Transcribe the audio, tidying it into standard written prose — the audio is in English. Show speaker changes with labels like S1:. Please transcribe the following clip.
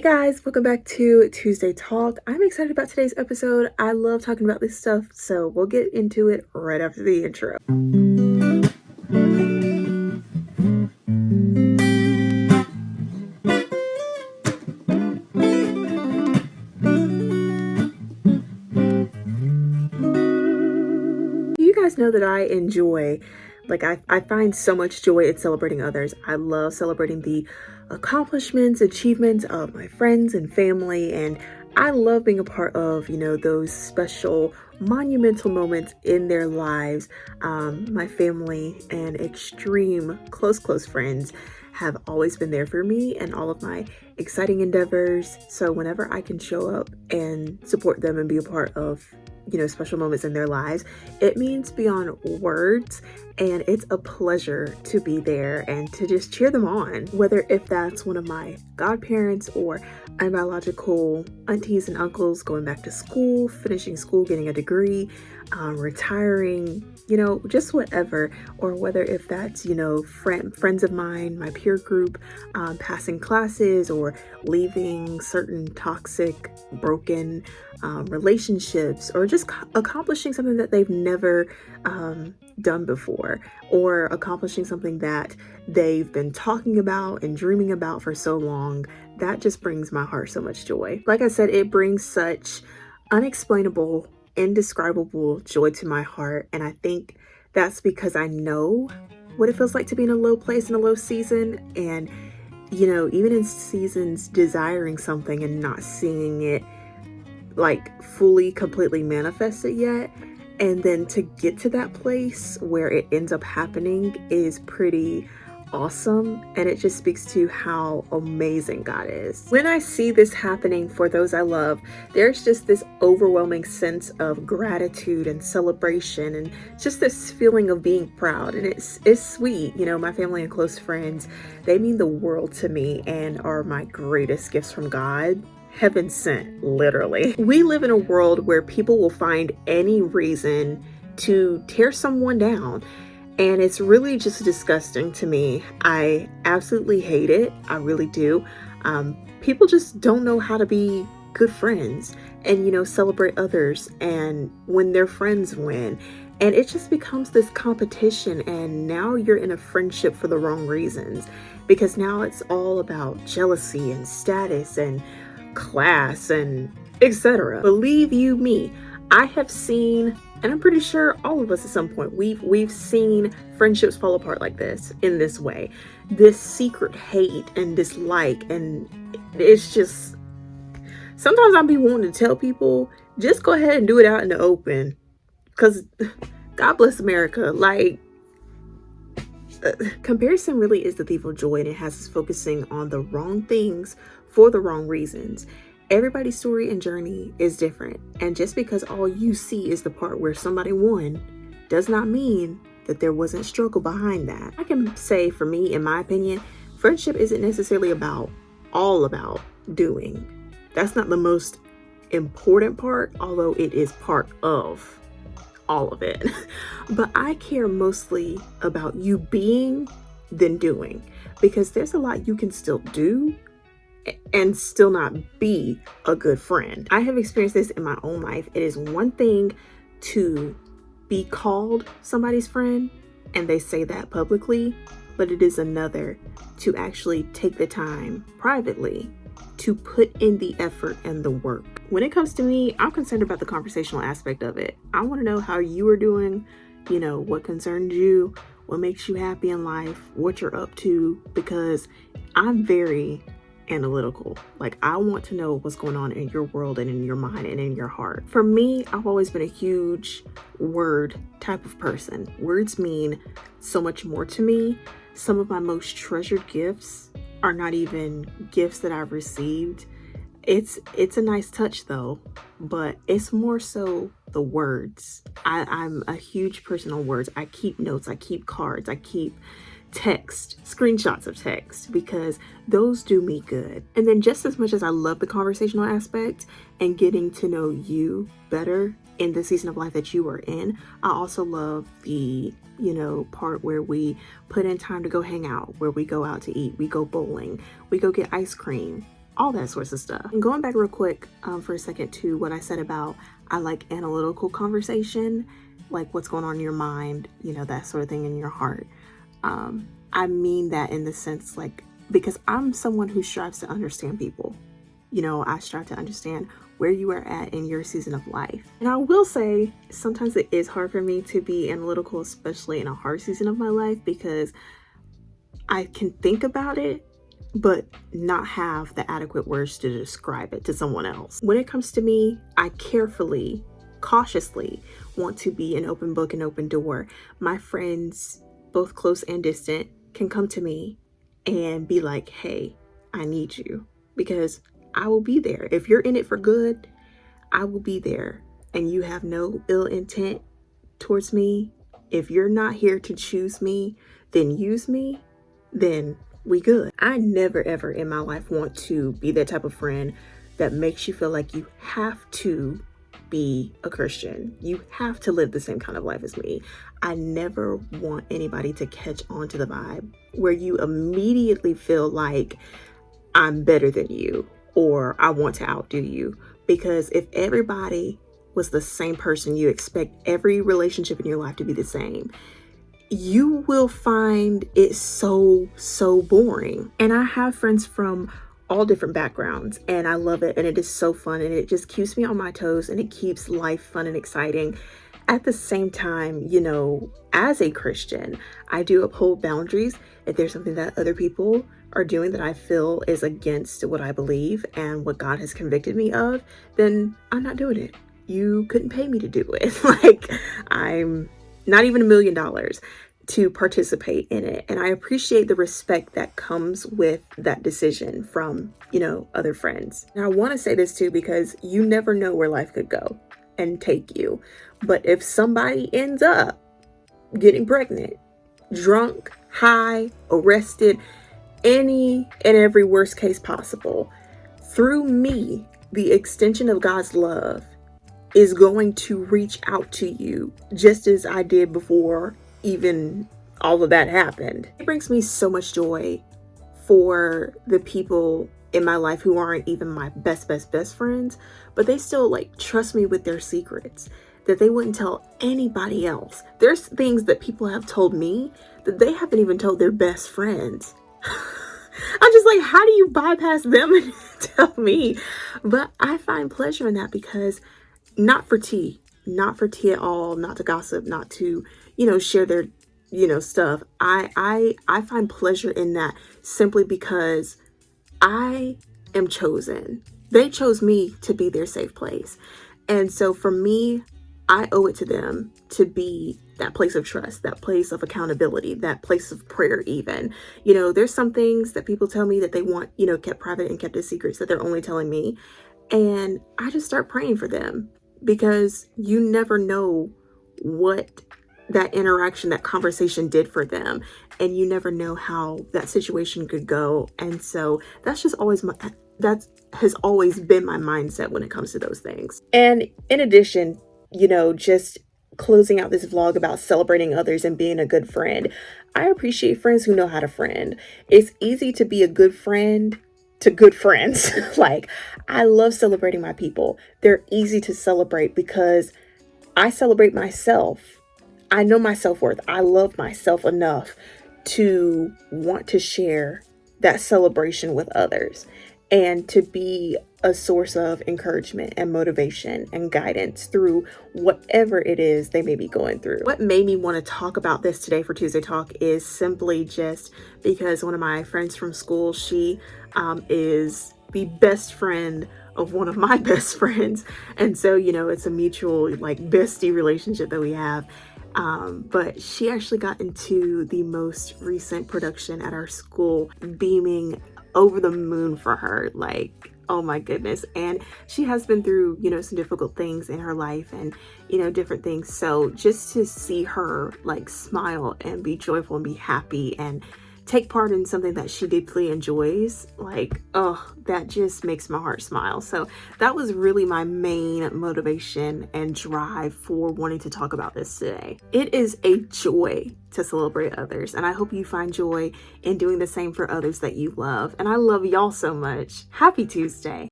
S1: Guys, welcome back to Tuesday Talk. I'm excited about today's episode. I love talking about this stuff, so we'll get into it right after the intro. You guys know that I enjoy, I find so much joy in celebrating others. I love celebrating the accomplishments, achievements of my friends and family, and I love being a part of, those special monumental moments in their lives. My family and extreme close friends have always been there for me and all of my exciting endeavors. So whenever I can show up and support them and be a part of special moments in their lives, it means beyond words, and it's a pleasure to be there and to just cheer them on, whether if that's one of my godparents or biological aunties and uncles going back to school, finishing school, getting a degree, retiring, just whatever, or whether if that's, friends of mine, my peer group, passing classes or leaving certain toxic, broken relationships, or just accomplishing something that they've never done before, or accomplishing something that they've been talking about and dreaming about for so long. That just brings my heart so much joy. Like I said, it brings such unexplainable, indescribable joy to my heart, and I think that's because I know what it feels like to be in a low place, in a low season, and even in seasons desiring something and not seeing it fully completely manifested yet, and then to get to that place where it ends up happening is pretty awesome, and it just speaks to how amazing God is. When I see this happening for those I love, there's just this overwhelming sense of gratitude and celebration, and just this feeling of being proud, and it's sweet. My family and close friends, they mean the world to me and are my greatest gifts from God. Heaven sent, literally. We live in a world where people will find any reason to tear someone down, and it's really just disgusting to me. I absolutely hate it. I really do. People just don't know how to be good friends and, celebrate others, and when their friends win. And it just becomes this competition, and now you're in a friendship for the wrong reasons, because now it's all about jealousy and status and class and etc. Believe you me, I have seen, and I'm pretty sure all of us at some point, we've seen friendships fall apart like this, in this way. This secret hate and dislike, and it's just, sometimes I'll be wanting to tell people, just go ahead and do it out in the open, because God bless America. Comparison really is the thief of joy, and it has us focusing on the wrong things for the wrong reasons. Everybody's story and journey is different, and just because all you see is the part where somebody won does not mean that there wasn't struggle behind that. I can say, for me, in my opinion, friendship isn't necessarily all about doing. That's not the most important part, although it is part of all of it. But I care mostly about you being than doing, because there's a lot you can still do and still not be a good friend. I have experienced this in my own life. It is one thing to be called somebody's friend and they say that publicly, but it is another to actually take the time privately to put in the effort and the work. When it comes to me, I'm concerned about the conversational aspect of it. I want to know how you are doing, what concerns you, what makes you happy in life, what you're up to, because I'm very analytical. I want to know what's going on in your world and in your mind and in your heart. For me, I've always been a huge word type of person. Words mean so much more to me. Some of my most treasured gifts are not even gifts that I've received. It's a nice touch though, but it's more so the words. I'm a huge person on words. I keep notes, I keep cards, I keep text, screenshots of text, because those do me good. And then just as much as I love the conversational aspect and getting to know you better in the season of life that you are in, I also love the, part where we put in time to go hang out, where we go out to eat, we go bowling, we go get ice cream, all that sorts of stuff. And going back real quick for a second to what I said about I like analytical conversation, like what's going on in your mind, that sort of thing in your heart. I mean that in the sense like, because I'm someone who strives to understand people. I strive to understand where you are at in your season of life. And I will say, sometimes it is hard for me to be analytical, especially in a hard season of my life, because I can think about it, but not have the adequate words to describe it to someone else. When it comes to me, I carefully, cautiously want to be an open book and open door. My friends, both close and distant, can come to me and be like, hey, I need you, because I will be there. If you're in it for good, I will be there, and you have no ill intent towards me. If you're not here to choose me, then use me, then we good. I never ever in my life want to be that type of friend that makes you feel like you have to be a Christian. You have to live the same kind of life as me. I never want anybody to catch on to the vibe where you immediately feel like I'm better than you or I want to outdo you. Because if everybody was the same person, you expect every relationship in your life to be the same, you will find it so boring. And I have friends from all different backgrounds, and I love it, and it is so fun, and it just keeps me on my toes, and it keeps life fun and exciting. At the same time, as a Christian, I do uphold boundaries. If there's something that other people are doing that I feel is against what I believe and what God has convicted me of, then I'm not doing it. You couldn't pay me to do it. Like, I'm not even $1 million to participate in it. And I appreciate the respect that comes with that decision from, other friends. And I want to say this too, because you never know where life could go and take you. But if somebody ends up getting pregnant, drunk, high, arrested, any and every worst case possible, through me, the extension of God's love is going to reach out to you just as I did before even all of that happened. It brings me so much joy for the people in my life who aren't even my best friends, but they still trust me with their secrets that they wouldn't tell anybody else. There's things that people have told me that they haven't even told their best friends. I'm just like, how do you bypass them and tell me? But I find pleasure in that, because not for tea at all, not to gossip, not to, share their, stuff. I find pleasure in that simply because I am chosen. They chose me to be their safe place. And so for me, I owe it to them to be that place of trust, that place of accountability, that place of prayer even. There's some things that people tell me that they want, kept private and kept as secrets that they're only telling me. And I just start praying for them, because you never know what that interaction, that conversation did for them. And you never know how that situation could go. And so that has always been my mindset when it comes to those things. And in addition, just closing out this vlog about celebrating others and being a good friend, I appreciate friends who know how to friend. It's easy to be a good friend to good friends. I love celebrating my people. They're easy to celebrate because I celebrate myself. I know my self-worth. I love myself enough to want to share that celebration with others and to be a source of encouragement and motivation and guidance through whatever it is they may be going through. What made me want to talk about this today for Tuesday Talk is simply just because one of my friends from school, she is the best friend of one of my best friends. And so, it's a mutual bestie relationship that we have. But she actually got into the most recent production at our school, beaming over the moon for her. Oh my goodness. And she has been through, some difficult things in her life and, different things. So just to see her smile and be joyful and be happy and take part in something that she deeply enjoys, like, oh, that just makes my heart smile. So that was really my main motivation and drive for wanting to talk about this today. It is a joy to celebrate others, and I hope you find joy in doing the same for others that you love. And I love y'all so much. Happy Tuesday.